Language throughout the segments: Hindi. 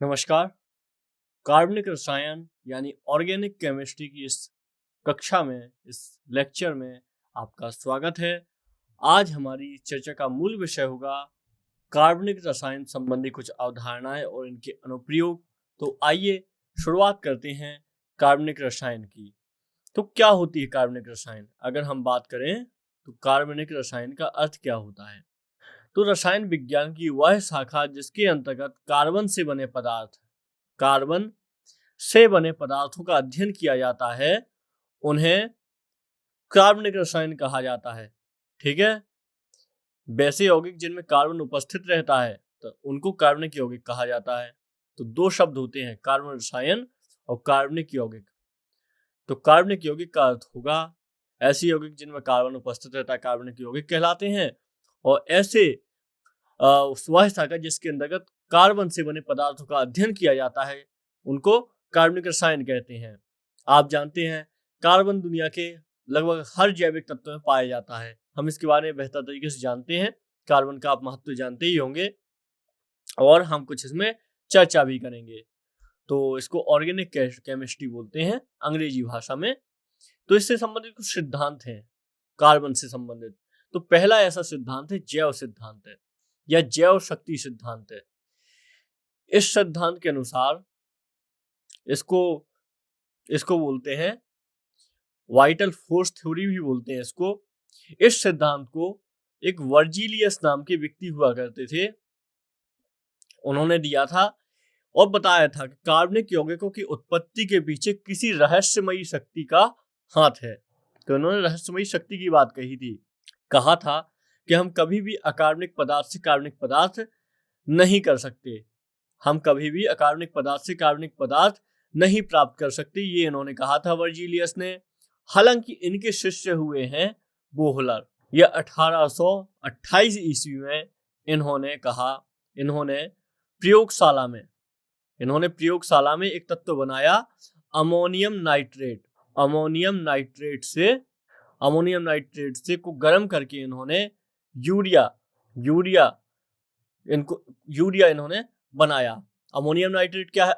नमस्कार। कार्बनिक रसायन यानी ऑर्गेनिक केमिस्ट्री की इस कक्षा में, इस लेक्चर में आपका स्वागत है। आज हमारी चर्चा का मूल विषय होगा कार्बनिक रसायन संबंधी कुछ अवधारणाएं और इनके अनुप्रयोग। तो आइए शुरुआत करते हैं कार्बनिक रसायन की। तो क्या होती है कार्बनिक रसायन? अगर हम बात करें तो कार्बनिक रसायन का अर्थ क्या होता है? तो रसायन विज्ञान की वह शाखा जिसके अंतर्गत कार्बन से बने पदार्थों का अध्ययन किया जाता है, उन्हें कार्बनिक रसायन कहा जाता है। ठीक है। वैसे यौगिक जिनमें कार्बन उपस्थित रहता है तो उनको कार्बनिक यौगिक कहा जाता है। तो दो शब्द होते हैं, कार्बन रसायन और कार्बनिक यौगिक। तो कार्बनिक यौगिक का अर्थ होगा ऐसे यौगिक जिनमें कार्बन उपस्थित रहता है, कार्बनिक यौगिक कहलाते हैं। और ऐसे वह शाखा जिसके अंतर्गत कार्बन से बने पदार्थों का अध्ययन किया जाता है, उनको कार्बनिक रसायन कहते हैं। आप जानते हैं कार्बन दुनिया के लगभग हर जैविक तत्व में पाया जाता है। हम इसके बारे में बेहतर तरीके से जानते हैं। कार्बन का आप महत्व जानते ही होंगे और हम कुछ इसमें चर्चा भी करेंगे। तो इसको ऑर्गेनिक केमिस्ट्री बोलते हैं अंग्रेजी भाषा में। तो इससे संबंधित कुछ सिद्धांत हैं कार्बन से संबंधित। तो पहला ऐसा सिद्धांत है जैव सिद्धांत है या जैव शक्ति सिद्धांत है। इस सिद्धांत के अनुसार इसको इसको बोलते हैं वाइटल फोर्स थ्योरी भी बोलते हैं इसको। इस सिद्धांत को एक वर्जीलियस नाम के व्यक्ति हुआ करते थे, उन्होंने दिया था और बताया था कि कार्बनिक यौगिकों की उत्पत्ति के पीछे किसी रहस्यमयी शक्ति का हाथ है। तो उन्होंने रहस्यमयी शक्ति की बात कही थी। कहा था कि हम कभी भी अकार्बनिक पदार्थ से कार्बनिक पदार्थ नहीं कर सकते, हम कभी भी अकार्बनिक पदार्थ से कार्बनिक पदार्थ नहीं प्राप्त कर सकते, ये इन्होंने कहा था वर्जीलियस ने। हालांकि इनके शिष्य हुए हैं बोहलर। यह 1828 ईस्वी में इन्होंने प्रयोगशाला में एक तत्व बनाया, अमोनियम नाइट्रेट। अमोनियम नाइट्रेट से को गर्म करके इन्होंने यूरिया इन्होंने बनाया। अमोनियम नाइट्रेट क्या है?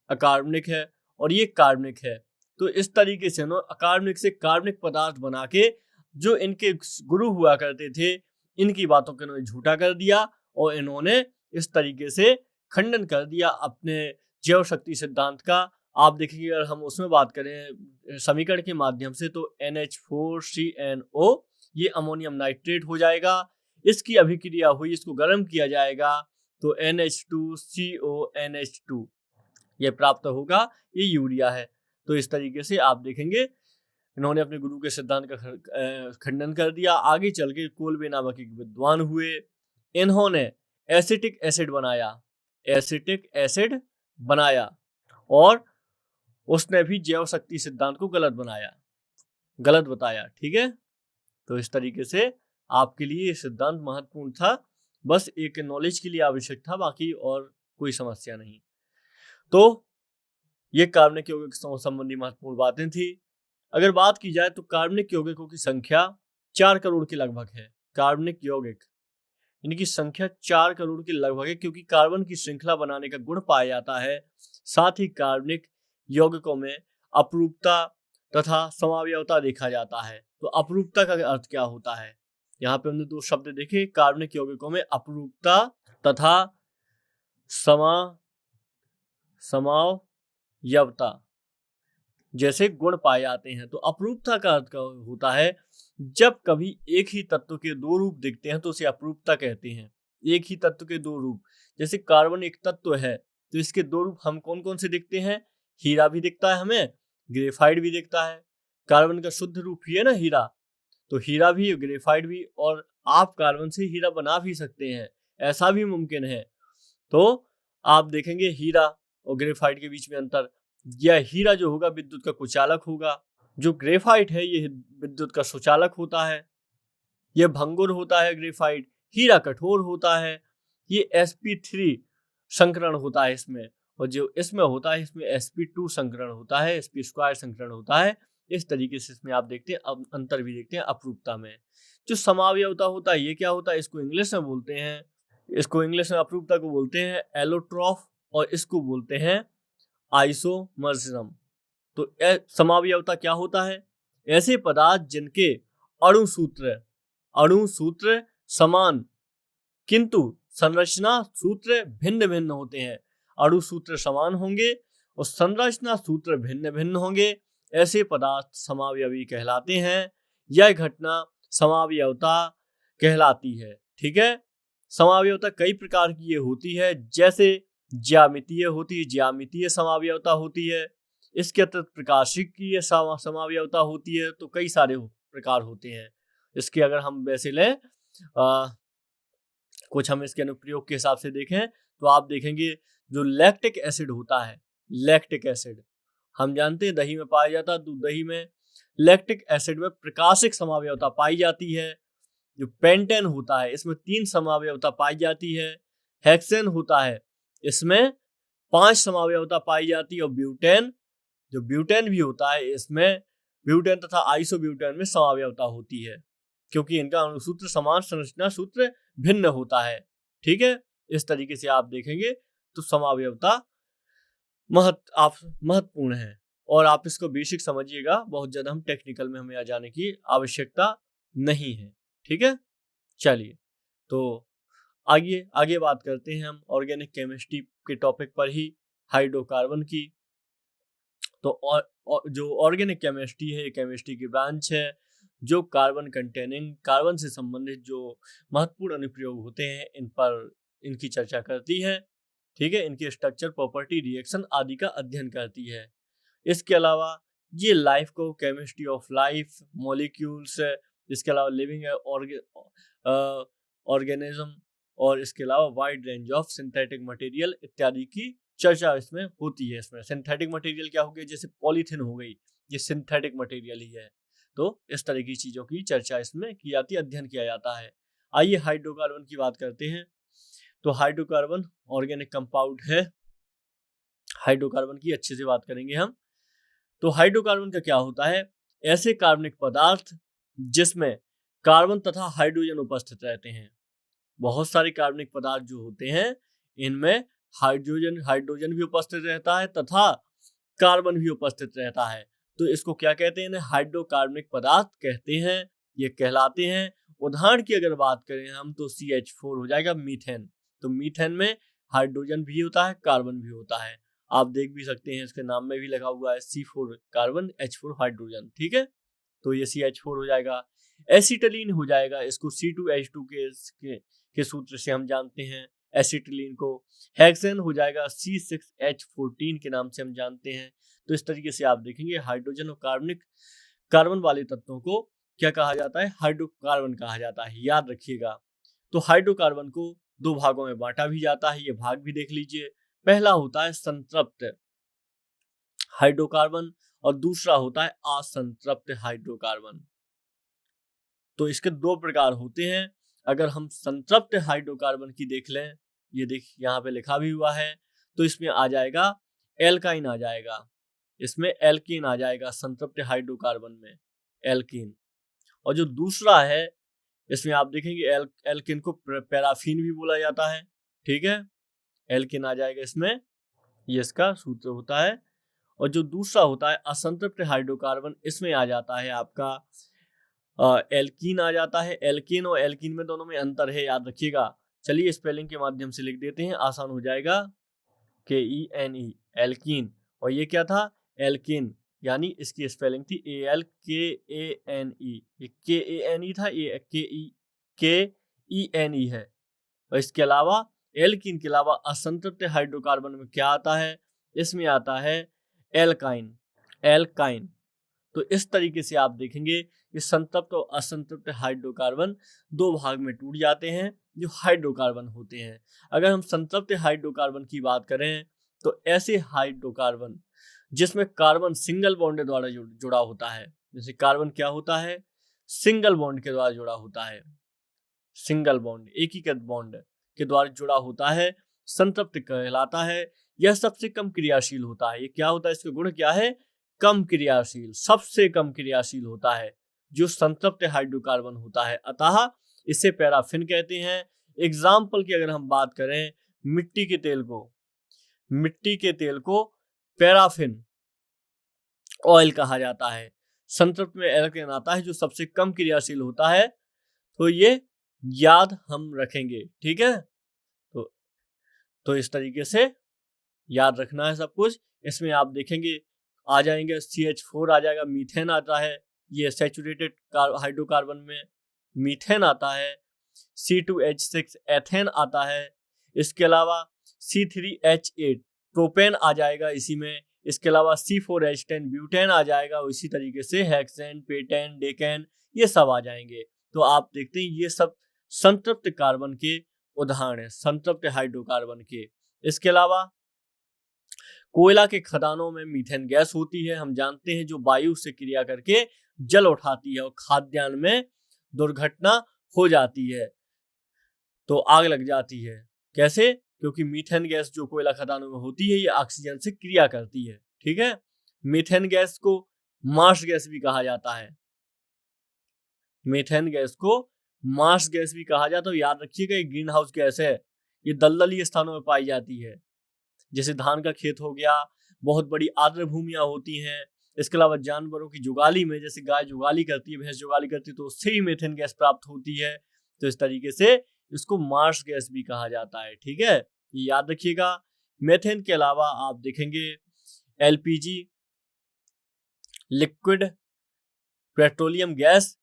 अकार्बनिक है और ये कार्बनिक है। तो इस तरीके से अकार्बनिक से कार्बनिक पदार्थ बना के जो इनके गुरु हुआ करते थे, इनकी बातों को इन्होंने झूठा कर दिया और इन्होंने इस तरीके से खंडन कर दिया अपने जैव शक्ति सिद्धांत का। आप देखिए, अगर हम उसमें बात करें समीकरण के माध्यम से, तो NH4CnO ये अमोनियम नाइट्रेट हो जाएगा। इसकी अभिक्रिया हुई, इसको गर्म किया जाएगा तो NH2CONH2 ये प्राप्त होगा, ये यूरिया है। तो इस तरीके से आप देखेंगे इन्होंने अपने गुरु के सिद्धांत का खंडन कर दिया। आगे चल के कोलबे नामक एक विद्वान हुए, इन्होंने एसिटिक एसिड बनाया और उसने भी जैव शक्ति सिद्धांत को गलत बताया। ठीक है। तो इस तरीके से आपके लिए ये सिद्धांत महत्वपूर्ण था, बस एक नॉलेज के लिए आवश्यक था, बाकी और कोई समस्या नहीं। तो ये कार्बनिक यौगिक संबंधी महत्वपूर्ण बातें थी। अगर बात की जाए तो कार्बनिक यौगिकों की संख्या 4 करोड़ के लगभग है। कार्बनिक यौगिक इनकी संख्या 4 करोड़ के लगभग है, क्योंकि कार्बन की श्रृंखला बनाने का गुण पाया जाता है। साथ ही कार्बनिक यौगिकों में अपरूपता तथा समावयवता देखा जाता है। तो अपरूपता का अर्थ क्या होता है? यहाँ पे हमने दो शब्द देखे, कार्बनिक यौगिकों में अपरूपता तथा समावयवता जैसे गुण पाए जाते हैं। तो अपरूपता का अर्थ होता है जब कभी एक ही तत्व के दो रूप दिखते हैं तो उसे अपरूपता कहते हैं। एक ही तत्व के दो रूप, जैसे कार्बन एक तत्व है तो इसके दो रूप हम कौन कौन से दिखते हैं? हीरा भी दिखता है हमें, ग्रेफाइट भी दिखता है। कार्बन का शुद्ध रूप ही है ना हीरा, तो हीरा भी, ग्रेफाइट भी, और आप कार्बन से हीरा बना भी सकते हैं, ऐसा भी मुमकिन है। तो आप देखेंगे हीरा और ग्रेफाइट के बीच में अंतर, यह हीरा जो होगा विद्युत का कुचालक होगा, जो ग्रेफाइट है ये विद्युत का सुचालक होता है। यह भंगुर होता है ग्रेफाइट, हीरा कठोर होता है। ये sp3 संकरण होता है इसमें, और जो इसमें होता है इसमें sp2 संकरण होता है, sp2 संकरण होता है। इस तरीके से इसमें आप देखते हैं, अब अंतर भी देखते हैं अपरूपता में। जो समावयवता होता है ये क्या होता है? इसको इंग्लिश में बोलते हैं इसको इंग्लिश में अपरूपता को बोलते हैं एलोट्रॉफ और इसको बोलते हैं आइसोमर्सिज्म। तो समावयवता क्या होता है? ऐसे पदार्थ जिनके अणु सूत्र समान किंतु संरचना सूत्र भिन्न भिन्न होते हैं। अणु सूत्र समान होंगे और संरचना सूत्र भिन्न भिन्न होंगे, ऐसे पदार्थ समावयवी कहलाते हैं। यह घटना समावयवता कहलाती है। ठीक है, समावयवता कई प्रकार की ये होती है, जैसे ज्यामितीय होती है, ज्यामितीय समावयवता होती है। इसके अतिरिक्त प्रकाशिक की ये समावयवता होती है। तो कई सारे प्रकार होते हैं इसके। अगर हम वैसे लें कुछ हम इसके अनुप्रयोग के हिसाब से देखें तो आप देखेंगे जो लैक्टिक एसिड होता है, लैक्टिक एसिड हम जानते हैं दही में पाया जाता है। दूध दही में लैक्टिक एसिड में प्रकाशिक समावयवता पाई जाती है। जो पेंटेन होता है इसमें 3 समावयवता पाई जाती है। हेक्सेन होता है इसमें 5 समावयवता पाई जाती है। और ब्यूटेन, जो ब्यूटेन भी होता है इसमें ब्यूटेन तथा आइसोब्यूटेन में समावयवता होती है, क्योंकि इनका अणुसूत्र समान, संरचना सूत्र भिन्न होता है। ठीक है, इस तरीके से आप देखेंगे तो समावयवता महत्वपूर्ण है। और आप इसको बेसिक समझिएगा, बहुत ज्यादा हम टेक्निकल में हमें आ जाने की आवश्यकता नहीं है। ठीक है, चलिए तो आगे बात करते हैं हम ऑर्गेनिक केमिस्ट्री के टॉपिक पर ही, हाइड्रोकार्बन की। तो जो ऑर्गेनिक केमिस्ट्री है, केमिस्ट्री की ब्रांच है जो कार्बन कंटेनिंग, कार्बन से संबंधित जो महत्वपूर्ण अनुप्रयोग होते हैं इन पर इनकी चर्चा करती है। ठीक है, इनके स्ट्रक्चर, प्रॉपर्टी, रिएक्शन आदि का अध्ययन करती है। इसके अलावा ये लाइफ को, केमिस्ट्री ऑफ लाइफ, मॉलिक्यूल्स, इसके अलावा लिविंग ऑर्गेनिज्म और इसके अलावा wide range of synthetic material इत्यादि की चर्चा इसमें होती है। इसमें सिंथेटिक मटेरियल क्या हो गया, जैसे पॉलीथीन हो गई, ये सिंथेटिक मटेरियल ही है। तो इस तरह की चीजों की चर्चा इसमें की जाती है, अध्ययन किया जाता है। आइए हाइड्रोकार्बन की बात करते हैं। तो हाइड्रोकार्बन ऑर्गेनिक कंपाउंड है। हाइड्रोकार्बन की अच्छे से बात करेंगे हम। तो हाइड्रोकार्बन का क्या होता है? ऐसे कार्बनिक पदार्थ जिसमें कार्बन तथा हाइड्रोजन उपस्थित रहते हैं। बहुत सारे कार्बनिक पदार्थ जो होते हैं इनमें हाइड्रोजन भी उपस्थित रहता है तथा कार्बन भी उपस्थित रहता है। तो इसको क्या कहते हैं? हाइड्रोकार्बनिक पदार्थ कहते हैं, ये कहलाते हैं। उदाहरण की अगर बात करें हम तो CH4 हो जाएगा मीथेन। तो मीथेन में हाइड्रोजन भी होता है, कार्बन भी होता है। आप देख भी सकते हैं इसके नाम में भी लगा हुआ है C4 कार्बन, H4 हाइड्रोजन। ठीक है, तो ये CH4 हो जाएगा। एसिटिलीन हो जाएगा, इसको C2H2 के सूत्र से हम जानते हैं एसिटिलीन को। हेक्सेन हो जाएगा C6H14 के नाम से हम जानते हैं। तो इस तरीके से आप देखेंगे हाइड्रोजन और कार्बन वाले तत्वों को क्या कहा जाता है? हाइड्रोकार्बन कहा जाता है, याद रखिएगा। तो हाइड्रोकार्बन को 2 भागों में बांटा भी जाता है, ये भाग भी देख लीजिए। पहला होता है संतृप्त हाइड्रोकार्बन और दूसरा होता है असंतृप्त हाइड्रोकार्बन। तो इसके 2 प्रकार होते हैं। अगर हम संतृप्त हाइड्रोकार्बन की देख लें, ये देख यहाँ पे लिखा भी हुआ है, तो इसमें आ जाएगा एल्काइन आ जाएगा, इसमें एल्कीन आ जाएगा संतृप्त हाइड्रोकार्बन में, एल्कीन। और जो दूसरा है इसमें आप देखेंगे एल्कीन को पैराफिन भी बोला जाता है। ठीक है, एल्कीन आ जाएगा इसमें, ये इसका सूत्र होता है। और जो दूसरा होता है असंतृप्त हाइड्रोकार्बन, इसमें आ जाता है आपका एल्कीन आ जाता है। एल्कीन और एल्कीन में दोनों में अंतर है, याद रखिएगा। चलिए स्पेलिंग के माध्यम से लिख देते हैं, आसान हो जाएगा। KENE एल्कीन, और ये क्या था? एल्कीन, यानी इसकी स्पेलिंग थी ALKANE, ये KANE था, ये KENE है। और इसके अलावा एल्कीन के अलावा असंतृप्त हाइड्रोकार्बन में क्या आता है? इसमें आता है एल्काइन, एल्काइन। तो इस तरीके से आप देखेंगे कि संतृप्त और असंतृप्त हाइड्रोकार्बन 2 भाग में टूट जाते हैं जो हाइड्रोकार्बन होते हैं। अगर हम संतृप्त हाइड्रोकार्बन की बात करें तो ऐसे हाइड्रोकार्बन जिसमें कार्बन सिंगल बॉन्ड द्वारा जुड़ा होता है, जैसे कार्बन क्या होता है? सिंगल बॉन्ड के द्वारा जुड़ा होता है, सिंगल बॉन्ड, एकीकृत बॉन्ड के द्वारा जुड़ा होता है, संतृप्त कहलाता है। यह सबसे कम क्रियाशील होता है। ये क्या होता है? इसका गुण क्या है? कम क्रियाशील, सबसे कम क्रियाशील होता है जो संतृप्त हाइड्रोकार्बन होता है। अतः इसे पैराफिन कहते हैं। एग्जाम्पल की अगर हम बात करें मिट्टी के तेल को पैराफिन ऑयल कहा जाता है। संतृप्त में एल्केन आता है जो सबसे कम क्रियाशील होता है, तो ये याद हम रखेंगे। ठीक है, तो इस तरीके से याद रखना है सब कुछ। इसमें आप देखेंगे आ जाएंगे CH4 आ जाएगा, मीथेन आता है, ये सैचुरेटेड हाइड्रोकार्बन में मीथेन आता है, C2H6 एथेन आता है, इसके अलावा C3H8 प्रोपेन आ जाएगा इसी में, इसके अलावा C4H10 ब्यूटेन आ जाएगा, इसी तरीके से हेक्सेन, पेटेन, डेकेन ये सब आ जाएंगे। तो आप देखते हैं ये सब संतृप्त कार्बन के उदाहरण है, संतृप्त हाइड्रोकार्बन के। इसके अलावा कोयला के खदानों में मीथेन गैस होती है, हम जानते हैं, जो वायु से क्रिया करके जल उठाती है और खाद्यान्न में दुर्घटना हो जाती है, तो आग लग जाती है। कैसे? क्योंकि मीथेन गैस जो कोयला खदानों में होती है ये ऑक्सीजन से क्रिया करती है। ठीक है, मीथेन गैस को मार्स गैस भी कहा जाता है, मीथेन गैस को मार्स गैस भी कहा जाता है। याद रखिएगा ये ग्रीन हाउस गैस है, ये दलदली स्थानों में पाई जाती है, जैसे धान का खेत हो गया, बहुत बड़ी आर्द्र भूमियां होती हैं। इसके अलावा जानवरों की जुगाली में, जैसे गाय जुगाली करती है, भैंस जुगाली करती है, तो उससे ही मीथेन गैस प्राप्त होती है। तो इस तरीके से इसको मार्स गैस भी कहा जाता है। ठीक है, ये याद रखिएगा। मीथेन के अलावा आप देखेंगे LPG लिक्विड पेट्रोलियम गैस,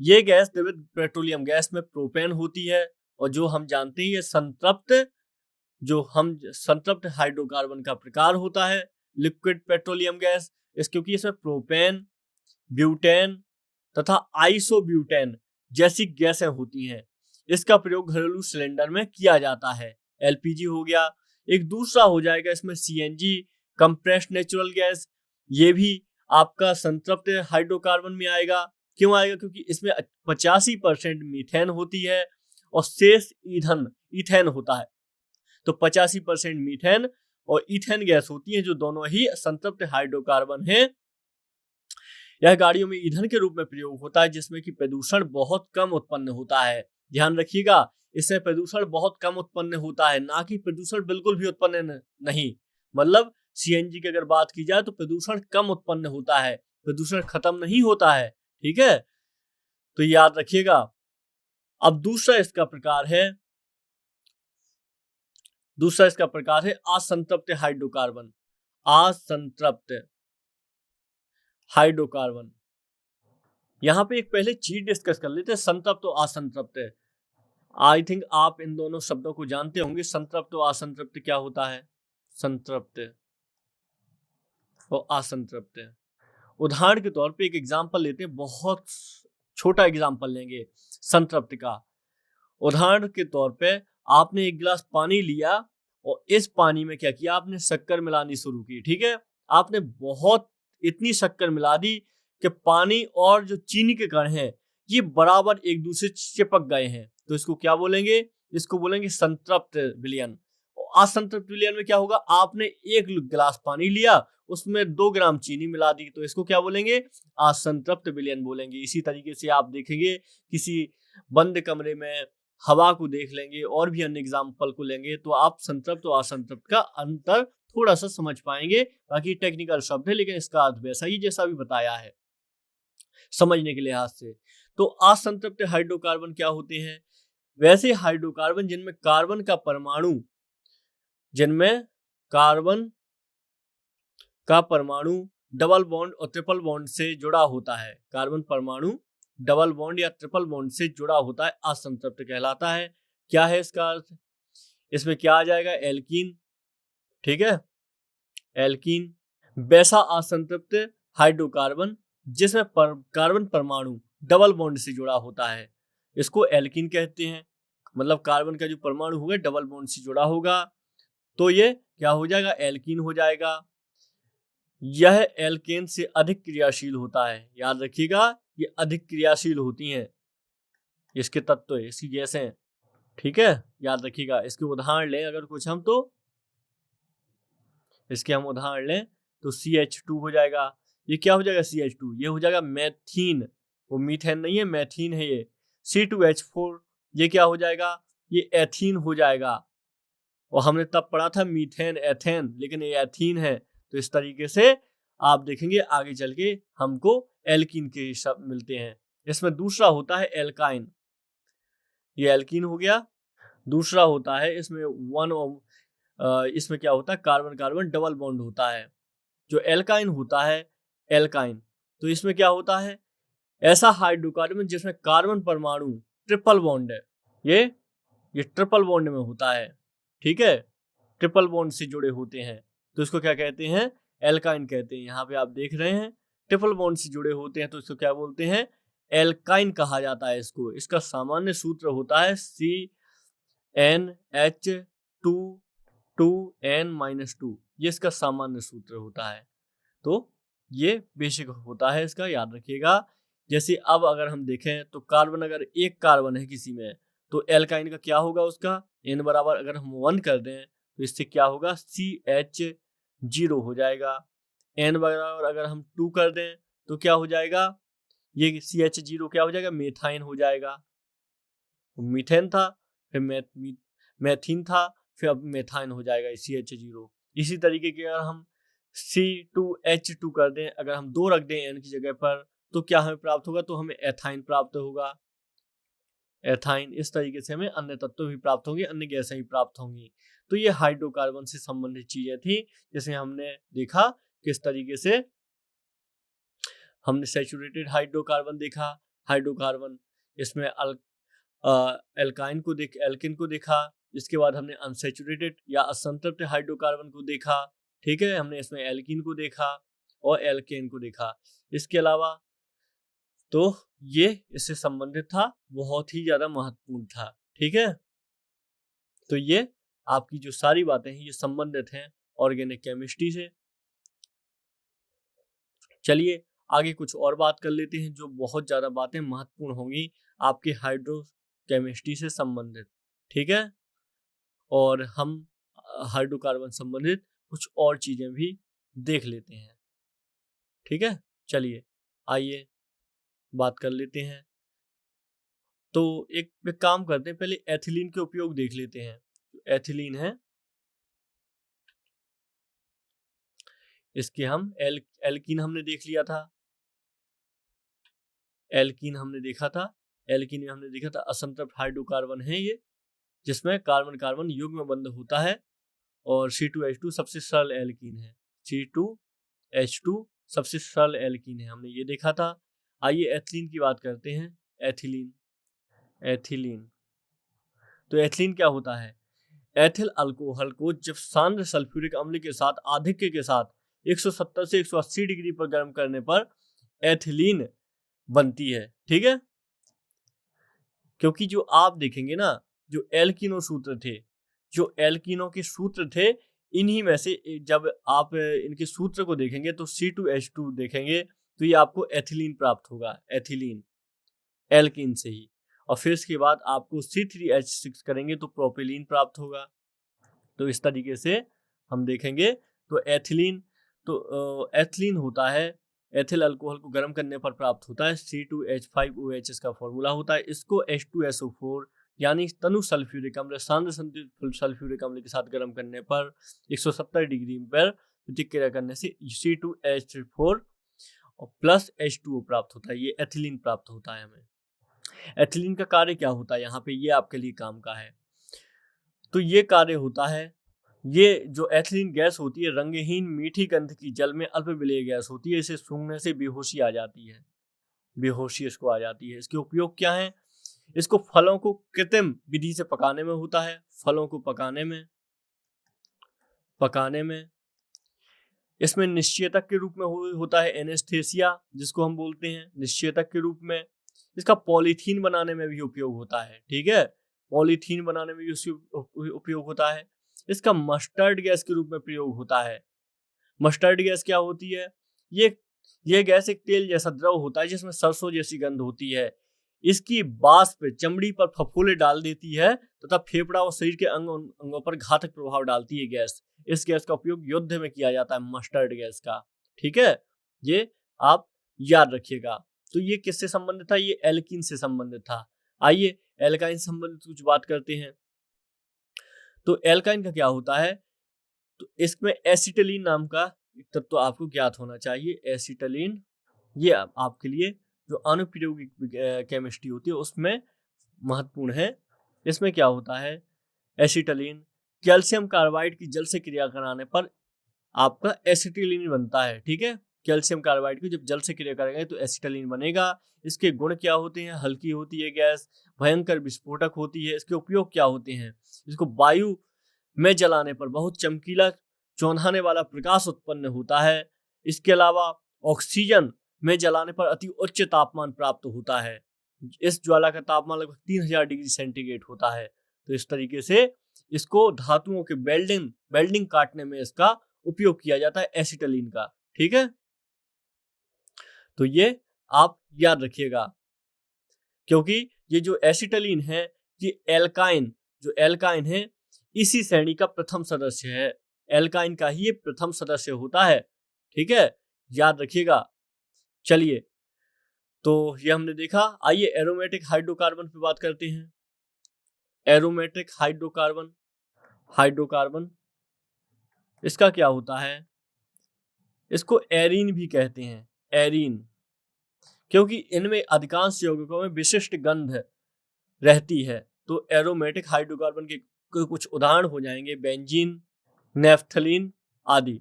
ये गैस द्रवित पेट्रोलियम गैस में प्रोपेन होती है, और जो हम जानते हैं ये संतृप्त हाइड्रोकार्बन का प्रकार होता है लिक्विड पेट्रोलियम गैस, क्योंकि इसमें प्रोपेन, ब्यूटेन तथा आइसोब्यूटेन जैसी गैसें होती हैं। इसका प्रयोग घरेलू सिलेंडर में किया जाता है। LPG हो गया। एक दूसरा हो जाएगा इसमें CNG कंप्रेस्ड नेचुरल गैस, ये भी आपका संतृप्त हाइड्रोकार्बन में आएगा। क्यों आएगा? क्योंकि इसमें 85% मीथेन होती है और शेष ईथेन होता है, तो 85% मीथेन और ईथेन गैस होती है, जो दोनों ही संतृप्त हाइड्रोकार्बन है। यह गाड़ियों में ईंधन के रूप में प्रयोग होता है, जिसमें कि प्रदूषण बहुत कम उत्पन्न होता है। ध्यान रखिएगा, इससे प्रदूषण बहुत कम उत्पन्न होता है, ना कि प्रदूषण बिल्कुल भी उत्पन्न नहीं। मतलब CNG की अगर बात की जाए तो प्रदूषण कम उत्पन्न होता है, प्रदूषण खत्म नहीं होता है। ठीक है, तो याद रखिएगा। अब दूसरा इसका प्रकार है असंतृप्त हाइड्रोकार्बन। असंतृप्त हाइड्रोकार्बन, यहां पे एक पहले चीज डिस्कस कर लेते हैं, संतृप्त और असंतृप्त। आई थिंक आप इन दोनों शब्दों को जानते होंगे, संतृप्त और असंतृप्त क्या होता है। संतृप्त और असंतृप्त, उदाहरण के तौर पे एक एग्जांपल लेते हैं, बहुत छोटा एग्जांपल लेंगे संतृप्त का। उदाहरण के तौर पे आपने एक गिलास पानी लिया और इस पानी में क्या किया, आपने शक्कर मिलानी शुरू की। ठीक है, आपने बहुत इतनी शक्कर मिला दी कि पानी और जो चीनी के कण हैं ये बराबर एक दूसरे से चिपक गए हैं, तो इसको क्या बोलेंगे? इसको बोलेंगे संतृप्त विलयन। असंतृप्त विलयन में क्या होगा, आपने एक गिलास पानी लिया, उसमें 2 ग्राम चीनी मिला दी, तो इसको क्या बोलेंगे? असंतृप्त विलयन बोलेंगे। इसी तरीके से आप देखेंगे किसी बंद कमरे में हवा को देख लेंगे और भी अन्य एग्जाम्पल को लेंगे, तो आप संतृप्त और असंतृप्त का अंतर थोड़ा सा समझ पाएंगे। बाकी टेक्निकल शब्द है, लेकिन इसका अर्थ वैसा ही जैसा भी बताया है समझने के लिहाज से। तो असंतृप्त हाइड्रोकार्बन क्या होते हैं? वैसे हाइड्रोकार्बन जिनमें कार्बन का परमाणु डबल बॉन्ड और ट्रिपल बॉन्ड से जुड़ा होता है। कार्बन परमाणु डबल बॉन्ड या ट्रिपल बॉन्ड से जुड़ा होता है, असंतृप्त कहलाता है। क्या है इसका अर्थ? इसमें क्या आ जाएगा? एल्कीन। ठीक है, एल्कीन। वैसा असंतृप्त हाइड्रोकार्बन जिसमें कार्बन परमाणु डबल बॉन्ड से जुड़ा होता है, इसको एल्कीन कहते हैं। मतलब कार्बन का जो परमाणु होगा डबल बॉन्ड से जुड़ा होगा, तो ये क्या हो जाएगा? एल्कीन हो जाएगा। यह एल्केन से अधिक क्रियाशील होता है। याद रखिएगा, ये अधिक क्रियाशील होती हैं, इसके तत्व इसकी गैसें। ठीक है, याद रखिएगा। इसके उदाहरण लें अगर कुछ हम, तो इसके हम उदाहरण लें तो CH2 हो जाएगा। ये क्या हो जाएगा? CH2, ये हो जाएगा मैथीन। वो मीथेन नहीं है, मैथीन है ये। C2H4, ये क्या हो जाएगा? ये एथीन हो जाएगा। और हमने तब पढ़ा था मीथेन एथेन, लेकिन ये एथीन है। तो इस तरीके से आप देखेंगे आगे चल के हमको एल्कीन के शब्द मिलते हैं। इसमें दूसरा होता है एल्काइन, ये एल्कीन हो गया। दूसरा होता है इसमें इसमें क्या होता है, कार्बन कार्बन डबल बॉन्ड होता है। जो एल्काइन होता है, एल्काइन, तो इसमें क्या होता है, ऐसा हाइड्रोकार्बन जिसमें कार्बन परमाणु ट्रिपल बॉन्ड है। ये ट्रिपल बॉन्ड में होता है, ठीक है, ट्रिपल बॉन्ड से जुड़े होते हैं, तो इसको क्या कहते हैं, एल्काइन कहते हैं। यहाँ पे आप देख रहे हैं ट्रिपल बॉन्ड से जुड़े होते हैं, तो इसको क्या बोलते हैं, एल्काइन कहा जाता है इसको। इसका सामान्य सूत्र होता है CnH2 ये इसका सामान्य सूत्र होता है। तो ये बेसिक होता है इसका, याद रखिएगा। जैसे अब अगर हम देखें तो कार्बन, अगर एक कार्बन है किसी में, तो एल्काइन का क्या होगा, उसका n बराबर अगर हम 1 कर दें तो इससे क्या होगा, CH0 हो जाएगा। n बराबर अगर हम 2 कर दें तो क्या हो जाएगा, ये CH0 क्या हो जाएगा, मेथाइन हो जाएगा। मीथेन था, फिर मैथीन था, फिर अब मेथाइन हो जाएगा CH0। इसी तरीके के अगर हम C2H2 कर दें, अगर हम 2 रख दें n की जगह पर, तो क्या हमें प्राप्त होगा, तो हमें एथाइन प्राप्त होगा, एथाइन। इस तरीके से हमें अन्य तत्व भी प्राप्त होंगे, अन्य गैसें भी प्राप्त होंगी। तो ये हाइड्रोकार्बन से संबंधित चीजें थी, जैसे हमने देखा किस तरीके से हमने सैचुरेटेड हाइड्रोकार्बन देखा, हाइड्रोकार्बन इसमें एल्काइन को एल्किन को देखा। इसके बाद हमने अनसैचुरेटेड या असंतृप्त हाइड्रोकार्बन को देखा, ठीक है, हमने इसमें एल्किन को देखा और एल्केन को देखा। इसके अलावा तो ये इससे संबंधित था, बहुत ही ज्यादा महत्वपूर्ण था, ठीक है। तो ये आपकी जो सारी बातें हैं ये संबंधित हैं ऑर्गेनिक केमिस्ट्री से। चलिए आगे कुछ और बात कर लेते हैं, जो बहुत ज्यादा बातें महत्वपूर्ण होंगी आपके हाइड्रो केमिस्ट्री से संबंधित, ठीक है। और हम हाइड्रोकार्बन संबंधित कुछ और चीजें भी देख लेते हैं, ठीक है। चलिए आइए बात कर लेते हैं। तो एक काम करते हैं, पहले एथिलीन के उपयोग देख लेते हैं। एथिलीन है, इसके हम एल्कीन हमने देख लिया था, एल्कीन हमने देखा था। एल्कीन में हमने देखा था असंतृप्त हाइड्रोकार्बन है ये, जिसमें कार्बन कार्बन युग्म बंध होता है, और C2H2 सबसे सरल एल्कीन है। C2H2 सबसे सरल एल्कीन है, हमने ये देखा था। आइए एथिलीन की बात करते हैं। एथिलीन, एथिलीन, तो एथिलीन क्या होता है, एथिल अल्कोहल को जब सांद्र सल्फ्यूरिक अम्ल के साथ आधिक्य के साथ 170 से 180 डिग्री पर गर्म करने पर एथिलीन बनती है, ठीक है। क्योंकि जो आप देखेंगे ना, जो एल्किनो सूत्र थे, जो एल्किनो के सूत्र थे, इन्हीं में से जब आप इनके सूत्र को देखेंगे तो C2H2 देखेंगे तो ये आपको एथिलीन प्राप्त होगा, एथिलीन एल्किन से ही। और फिर इसके बाद आपको C3H6 करेंगे तो प्रोपेलीन प्राप्त होगा। तो इस तरीके से हम देखेंगे तो एथिलीन, तो एथिलीन होता है, एथिल अल्कोहल को गर्म करने पर प्राप्त होता है। C2H5OH इसका फॉर्मूला होता है। इसको H2SO4 यानी तनु सल्फ्यूरिक अम्ल, सांद्र सल्फ्यूरिक अम्ल के साथ गर्म करने पर 170 डिग्री पर प्रतिक्रिया करने से C2H4 प्लस H2O प्राप्त होता है, ये एथिलीन प्राप्त होता है हमें। एथिलीन का कार्य क्या होता है यहाँ पे, ये आपके लिए काम का है। तो ये कार्य होता है, ये जो एथिलीन गैस होती है रंगहीन मीठी गंध की जल में अल्प विलेय गैस होती है। इसे सूंघने से बेहोशी आ जाती है, बेहोशी इसको आ जाती है। इसके उपयोग क्या है, इसको फलों को कृत्रिम विधि से पकाने में होता है, फलों को पकाने में इसमें निश्चेतक के रूप में होता है, एनेस्थेसिया जिसको हम बोलते हैं, निश्चेतक के रूप में। इसका पॉलीथीन बनाने में भी उपयोग होता है, ठीक है, पॉलीथीन बनाने में भी उसका उपयोग होता है। इसका मस्टर्ड गैस के रूप में प्रयोग होता है। मस्टर्ड गैस क्या होती है, ये गैस एक तेल जैसा द्रव होता है जिसमें सरसों जैसी गंध होती है। इसकी वाष्प चमड़ी पर फफोले डाल देती है तथा फेफड़ा और शरीर के अंगों पर घातक प्रभाव डालती है गैस। इस गैस का उपयोग युद्ध में किया जाता है, मस्टर्ड गैस का, ठीक है, ये आप याद रखिएगा। तो ये किससे संबंधित था, ये एल्कीन से संबंधित था। आइए एल्काइन से संबंधित कुछ बात करते हैं। तो एल्काइन का क्या होता है, तो इसमें एसिटिलीन नाम का एक तत्व तो आपको ज्ञात होना चाहिए। एसिटिलीन ये आपके लिए जो अनुप्रयोगिक केमिस्ट्री होती है उसमें महत्वपूर्ण है। इसमें क्या होता है, एसिटिलीन कैल्शियम कार्बाइड की जल से क्रिया कराने पर आपका एसिटिलीन बनता है। ठीक है, कैल्शियम कार्बाइड की जब जल से क्रिया करेंगे तो एसिटिलीन बनेगा। इसके गुण क्या होते हैं, हल्की होती है गैस, भयंकर विस्फोटक होती है। इसके उपयोग क्या होते हैं, इसको वायु में जलाने पर बहुत चमकीला चौंधाने वाला प्रकाश उत्पन्न होता है। इसके अलावा ऑक्सीजन में जलाने पर अति उच्च तापमान प्राप्त होता है। इस ज्वाला का तापमान लगभग 3000 डिग्री सेंटीग्रेड होता है। तो इस तरीके से इसको धातुओं के वेल्डिंग काटने में इसका उपयोग किया जाता है एसिटिलीन का। ठीक है, तो ये आप याद रखिएगा, क्योंकि ये जो एसिटिलीन है ये एल्काइन है इसी श्रेणी का प्रथम सदस्य है। एल्काइन का ही ये प्रथम सदस्य होता है। ठीक है, याद रखिएगा। चलिए, तो ये हमने देखा। आइए एरोमेटिक हाइड्रोकार्बन पे बात करते हैं। एरोमेटिक हाइड्रोकार्बन इसका क्या होता है, इसको एरीन भी कहते हैं, एरीन, क्योंकि इनमें अधिकांश यौगिकों में विशिष्ट गंध रहती है। तो एरोमेटिक हाइड्रोकार्बन के कुछ उदाहरण हो जाएंगे बेंजीन, नेफ्थलीन आदि।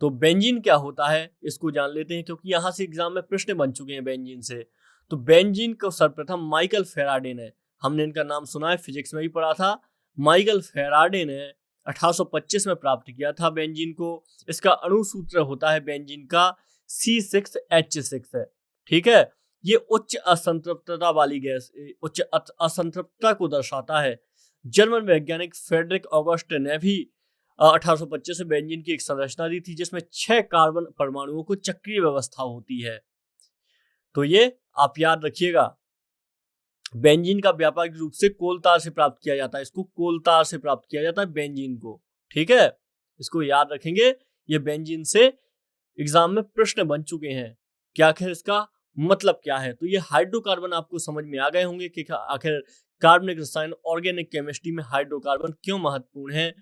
तो बेंजीन क्या होता है इसको जान लेते हैं, क्योंकि यहां से एग्जाम में प्रश्न बन चुके हैं बेंजीन से। तो बेंजीन को सर्वप्रथम माइकल फेराडे ने, हमने इनका नाम सुना है, फिजिक्स में भी पढ़ा था, माइकल फेराडे ने 1825 में प्राप्त किया था बेंजीन को। इसका अणु सूत्र होता है बेंजीन का C6H6 है। ठीक है, ये उच्च असंतृप्तता वाली गैस, उच्च असंतृप्तता को दर्शाता है। जर्मन वैज्ञानिक फ्रेडरिक ऑगस्ट ने भी 1825 में बेंजीन की एक संरचना दी थी जिसमें 6 कार्बन परमाणुओं को चक्रीय व्यवस्था होती है। तो ये आप याद रखिएगा। बेंजीन का व्यापक रूप से कोलतार से प्राप्त किया जाता है, इसको कोलतार से प्राप्त किया जाता है बेंजीन को। ठीक है, इसको याद रखेंगे। ये बेंजीन से एग्जाम में प्रश्न बन चुके हैं कि आखिर इसका मतलब क्या है। तो ये हाइड्रोकार्बन आपको समझ में आ गए होंगे कि आखिर कार्बनिक रसायन ऑर्गेनिक केमिस्ट्री में हाइड्रोकार्बन क्यों महत्वपूर्ण है।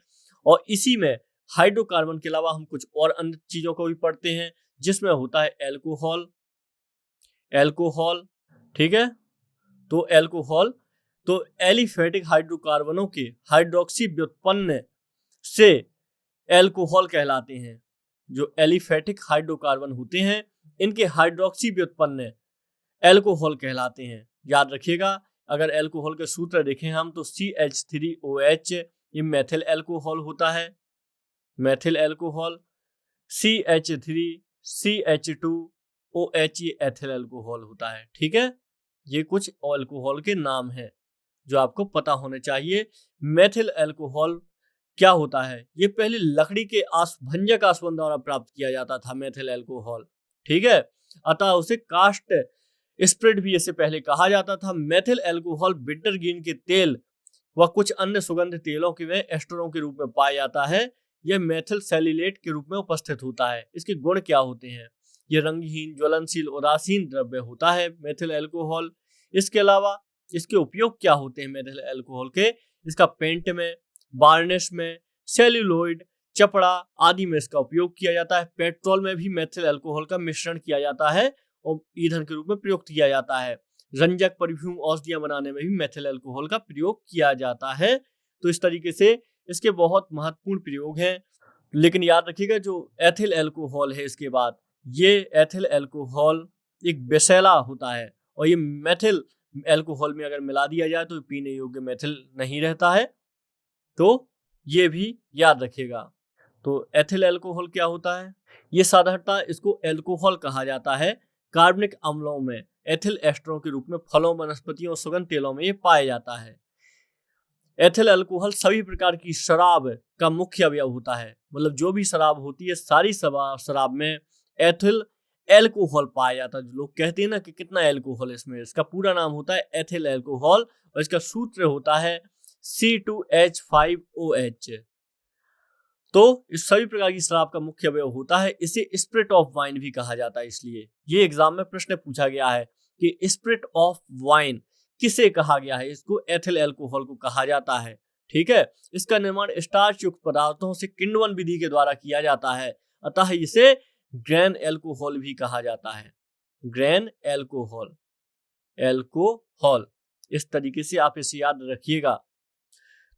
और इसी में हाइड्रोकार्बन के अलावा हम कुछ और अन्य चीजों को भी पढ़ते हैं, जिसमें होता है एल्कोहल। ठीक है, तो एल्कोहल, तो एलिफेटिक हाइड्रोकार्बनों के हाइड्रोक्सी व्युत्पन्न से एल्कोहल कहलाते हैं। जो एलिफेटिक हाइड्रोकार्बन होते हैं इनके हाइड्रोक्सी व्युत्पन्न एल्कोहल कहलाते हैं। याद रखिएगा, अगर एल्कोहल के सूत्र देखें हम तो CH3OH ये मेथिल एल्कोहल होता है, मेथिल एल्कोहल, CH3CH2OH ये एथिल एल्कोहल होता है। ठीक है, ये कुछ एल्कोहल के नाम हैं जो आपको पता होने चाहिए। मेथिल एल्कोहल क्या होता है, ये पहले लकड़ी के भंजक आसवन द्वारा प्राप्त किया जाता था मेथिल एल्कोहल। ठीक है, अतः उसे कास्ट स्प्रेड भी इसे पहले कहा जाता था। मेथिल एल्कोहल बिटरगीन के तेल व कुछ अन्य सुगंध तेलों के में एस्टरों के रूप में पाया जाता है। यह मेथिल सेल्यूलेट के रूप में उपस्थित होता है। इसके गुण क्या होते हैं, यह रंगहीन, ज्वलनशील, उदासीन द्रव्य होता है मेथिल एल्कोहल। इसके अलावा इसके उपयोग क्या होते हैं मेथिल एल्कोहल के, इसका पेंट में, वार्निश में, सेल्यूलोइड, चपड़ा आदि में इसका उपयोग किया जाता है। पेट्रोल में भी मेथिल एल्कोहल का मिश्रण किया जाता है और ईंधन के रूप में प्रयुक्त किया जाता है। रंजक, परफ्यूम, औषधियां बनाने में भी मेथिल एल्कोहल का प्रयोग किया जाता है। तो इस तरीके से इसके बहुत महत्वपूर्ण प्रयोग हैं। लेकिन याद रखिएगा जो एथिल एल्कोहल है, इसके बाद ये एथिल एल्कोहल एक विषैला होता है और ये मेथिल एल्कोहल में अगर मिला दिया जाए तो पीने योग्य मेथिल नहीं रहता है। तो ये भी याद रखिएगा। तो एथिल एल्कोहल क्या होता है, ये साधारणतः इसको एल्कोहल कहा जाता है। कार्बनिक अम्लों में एथिल एस्टरों के रूप में फलों, वनस्पतियों और सुगंध तेलों में ये पाया जाता है। एथिल अल्कोहल सभी प्रकार की शराब का मुख्य अवयव होता है। मतलब जो भी शराब होती है सारी शराब में एथिल एल्कोहल पाया जाता है। जो लोग कहते हैं ना कि कितना एल्कोहल इसमें, इसका पूरा नाम होता है एथिल एल्कोहल और इसका सूत्र होता है C2H5OH। तो इस सभी प्रकार की शराब का मुख्य अवयव होता है। इसे स्पिरिट ऑफ वाइन भी कहा जाता है। इसलिए ये एग्जाम में प्रश्न पूछा गया है कि स्पिरिट ऑफ वाइन किसे कहा गया है, इसको एथिल एल्कोहल को कहा जाता है। ठीक है। इसका निर्माण स्टार्च युक्त पदार्थों से किण्वन विधि के द्वारा किया जाता है, अतः इसे ग्रेन एल्कोहल भी कहा जाता है। ग्रेन एल्कोहल, एल्कोहल, इस तरीके से आप इसे याद रखिएगा।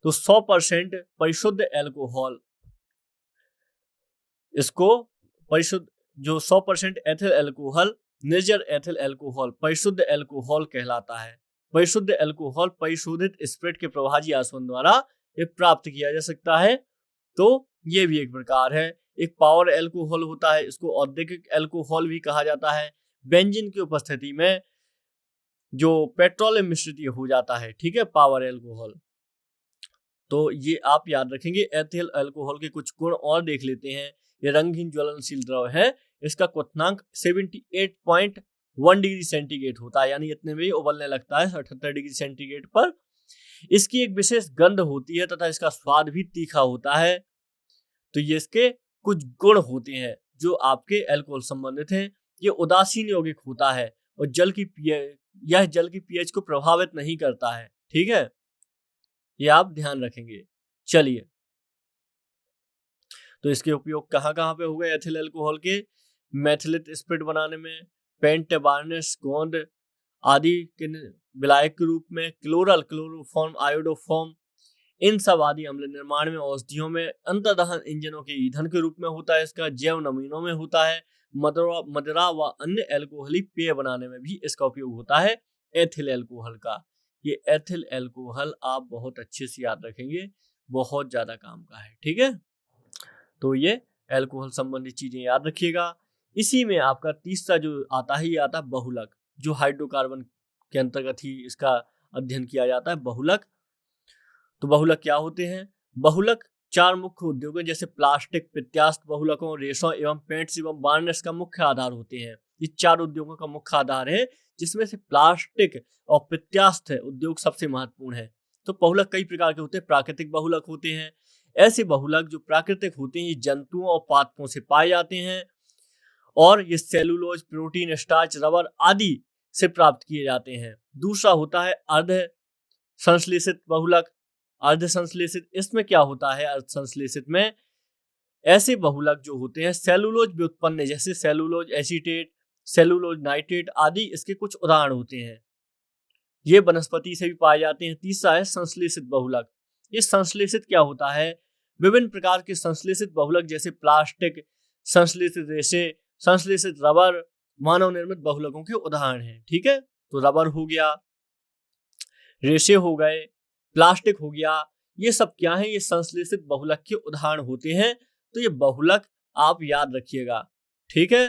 तो 100% परिशुद्ध एल्कोहल, इसको परिशुद्ध, जो 100% एथिल एल्कोहल, निर्जर एथिल एल्कोहल परिशुद्ध एल्कोहल कहलाता है। परिशुद्ध एल्कोहल परिशोधित स्पिरिट के प्रभाजी आसवन द्वारा ये प्राप्त किया जा सकता है। तो ये भी एक प्रकार है। एक पावर एल्कोहल होता है, इसको औद्योगिक एल्कोहल भी कहा जाता है। बेंजीन की उपस्थिति में जो पेट्रोलियम मिश्रित हो जाता है, ठीक है, पावर एल्कोहल। तो ये आप याद रखेंगे। एथिल अल्कोहल के कुछ गुण और देख लेते हैं। ये रंगहीन ज्वलनशील द्रव है, इसका क्वथनांक 78.1 डिग्री सेंटीग्रेड होता है, यानी इतने में ही उबलने लगता है 78 डिग्री सेंटीग्रेड पर। इसकी एक विशेष गंध होती है तथा इसका स्वाद भी तीखा होता है। तो ये इसके कुछ गुण होते हैं जो आपके अल्कोहल संबंधित हैं। ये उदासीन यौगिक होता है और जल की पीएच को प्रभावित नहीं करता है, ठीक है, ये आप ध्यान रखेंगे। चलिए, तो इसके उपयोग कहाँ कहाँ पे हो गए एथिल अल्कोहल के? मैथिलित स्पिरिट बनाने में, पेंट, वार्निश, गोंद आदि के विलायक के रूप में, क्लोरोफॉर्म, आयोडोफॉर्म, इन सब आदि अम्ल निर्माण में, औषधियों में, अंतर्दहन इंजनों के ईंधन के रूप में होता है इसका, जैव नमूनों में होता है, मदिरा व अन्य एल्कोहली पेय बनाने में भी इसका उपयोग होता है एथिल अल्कोहल का। ये एथिल अल्कोहल आप बहुत अच्छे से याद रखेंगे, बहुत ज्यादा काम का है, ठीक है। तो ये अल्कोहल संबंधी चीजें याद रखिएगा। इसी में आपका तीसरा जो आता है, ये आता है बहुलक, जो हाइड्रोकार्बन के अंतर्गत ही इसका अध्ययन किया जाता है, बहुलक। तो बहुलक क्या होते हैं? बहुलक 4 मुख्य उद्योगों जैसे प्लास्टिक, प्रत्यास्थ बहुलकों, रेशों एवं पेंट्स एवं वार्निश का मुख्य आधार होते हैं। ये 4 उद्योगों का मुख्य आधार है, जिसमें से प्लास्टिक और प्रत्यास्थ उद्योग सबसे महत्वपूर्ण है। तो बहुलक कई प्रकार के होते हैं। प्राकृतिक बहुलक होते हैं। ऐसे बहुलक जो प्राकृतिक होते हैं, ये जंतुओं और पादपों से पाए जाते हैं और ये सेलुलोज, प्रोटीन, स्टार्च, रबर आदि से प्राप्त किए जाते हैं। दूसरा होता है अर्ध संश्लेषित बहुलक। अर्ध संश्लेषित, इसमें क्या होता है? अर्ध संश्लेषित में ऐसे बहुलक जो होते हैं सेलुलोज व्युत्पन्न, जैसे सेलुलोज एसीटेट, सेलुलोज नाइट्रेट आदि इसके कुछ उदाहरण होते हैं। ये वनस्पति से भी पाए जाते हैं। तीसरा है संश्लेषित बहुलक। ये संश्लेषित क्या होता है? विभिन्न प्रकार के संश्लेषित बहुलक जैसे प्लास्टिक, संश्लेषित रेशे, संश्लेषित रबर मानव निर्मित बहुलकों के उदाहरण हैं, ठीक है। तो रबर हो गया, रेशे हो गए, प्लास्टिक हो गया, ये सब क्या है? ये संश्लेषित बहुलक के उदाहरण होते हैं। तो ये बहुलक आप याद रखिएगा, ठीक है।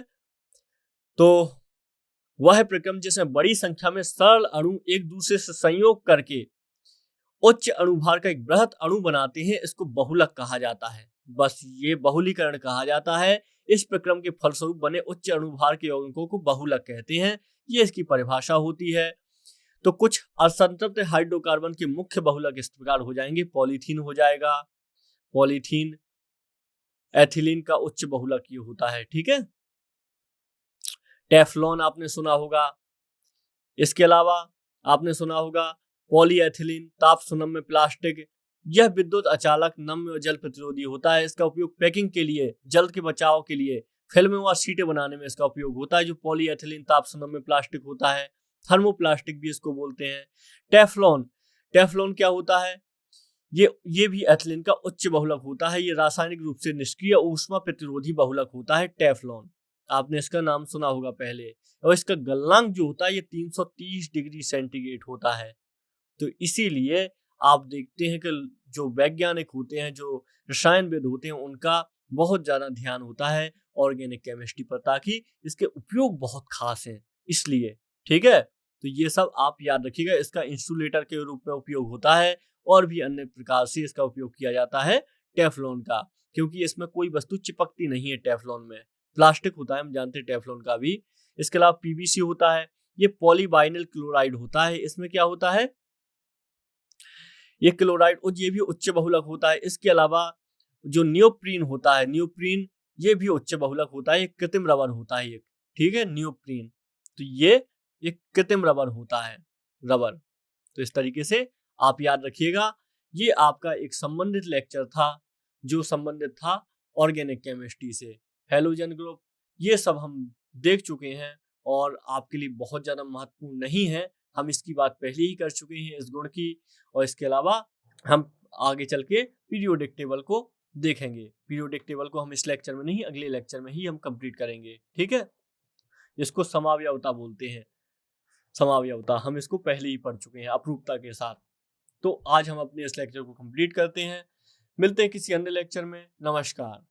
तो वह प्रक्रम जिसमें बड़ी संख्या में सरल अणु एक दूसरे से संयोग करके उच्च अणुभार का एक बृहत अणु बनाते हैं, इसको बहुलक कहा जाता है। बस ये बहुलीकरण कहा जाता है। इस प्रक्रम के फलस्वरूप बने उच्च अणुभार के यौगिकों को बहुलक कहते हैं। ये इसकी परिभाषा होती है। तो कुछ असंतृप्त हाइड्रोकार्बन के मुख्य बहुलक इस प्रकार हो जाएंगे। पॉलीथीन हो जाएगा, पॉलीथीन, एथिलीन का उच्च बहुलक ये होता है, ठीक है। टेफ्लॉन आपने सुना होगा। इसके अलावा आपने सुना होगा पॉलीएथिलीन, ताप सुनम्य प्लास्टिक। यह विद्युत अचालक, नम्य और जल प्रतिरोधी होता है। इसका उपयोग पैकिंग के लिए, जल के बचाव के लिए, फिल्में व शीटें बनाने में इसका उपयोग होता है। जो पॉलीएथिलीन ताप सुनम्य प्लास्टिक होता है, थर्मोप्लास्टिक भी इसको बोलते हैं। टेफ्लॉन, टेफ्लॉन क्या होता है? ये भी एथिलीन का उच्च बहुलक होता है। ये रासायनिक रूप से निष्क्रिय ऊष्मा प्रतिरोधी बहुलक होता है टेफ्लॉन। आपने इसका नाम सुना होगा पहले। और इसका गलनांक जो होता है ये 330 डिग्री सेंटीग्रेड होता है। तो इसीलिए आप देखते हैं कि जो वैज्ञानिक होते हैं, जो रसायनविद होते हैं, उनका बहुत ज्यादा ध्यान होता है ऑर्गेनिक केमिस्ट्री पर, ताकि इसके उपयोग बहुत खास हैं इसलिए, ठीक है। तो ये सब आप याद रखिएगा। इसका इंसुलेटर के रूप में उपयोग होता है और भी अन्य प्रकार से इसका उपयोग किया जाता है टेफ्लॉन का, क्योंकि इसमें कोई वस्तु चिपकती नहीं है। टेफ्लॉन में प्लास्टिक होता है, हम जानते हैं टेफ्लॉन का भी। इसके अलावा पीवीसी होता है, ये पॉलीवाइनिल क्लोराइड होता है। इसमें क्या होता है? ये क्लोराइड, ये भी उच्च बहुलक होता है। इसके अलावा जो नियोप्रीन होता है, नियोप्रीन ये भी उच्च बहुलक होता है। ये कृत्रिम रबर होता है एक, ठीक है, नियोप्रीन। तो ये एक कृत्रिम रबर होता है, रबर। तो इस तरीके से आप याद रखिएगा ये आपका एक संबंधित लेक्चर था जो संबंधित था ऑर्गेनिक केमिस्ट्री से। हैलोजन ग्रुप ये सब हम देख चुके हैं और आपके लिए बहुत ज़्यादा महत्वपूर्ण नहीं है, हम इसकी बात पहले ही कर चुके हैं इस गुण की। और इसके अलावा हम आगे चल के पीरियोडिक टेबल को देखेंगे। पीरियोडिक टेबल को हम इस लेक्चर में नहीं, अगले लेक्चर में ही हम कंप्लीट करेंगे, ठीक है। इसको समावयवता बोलते हैं, समावयवता हम इसको पहले ही पढ़ चुके हैं अपरूपता के साथ। तो आज हम अपने इस लेक्चर को कंप्लीट करते हैं, मिलते हैं किसी अन्य लेक्चर में। नमस्कार।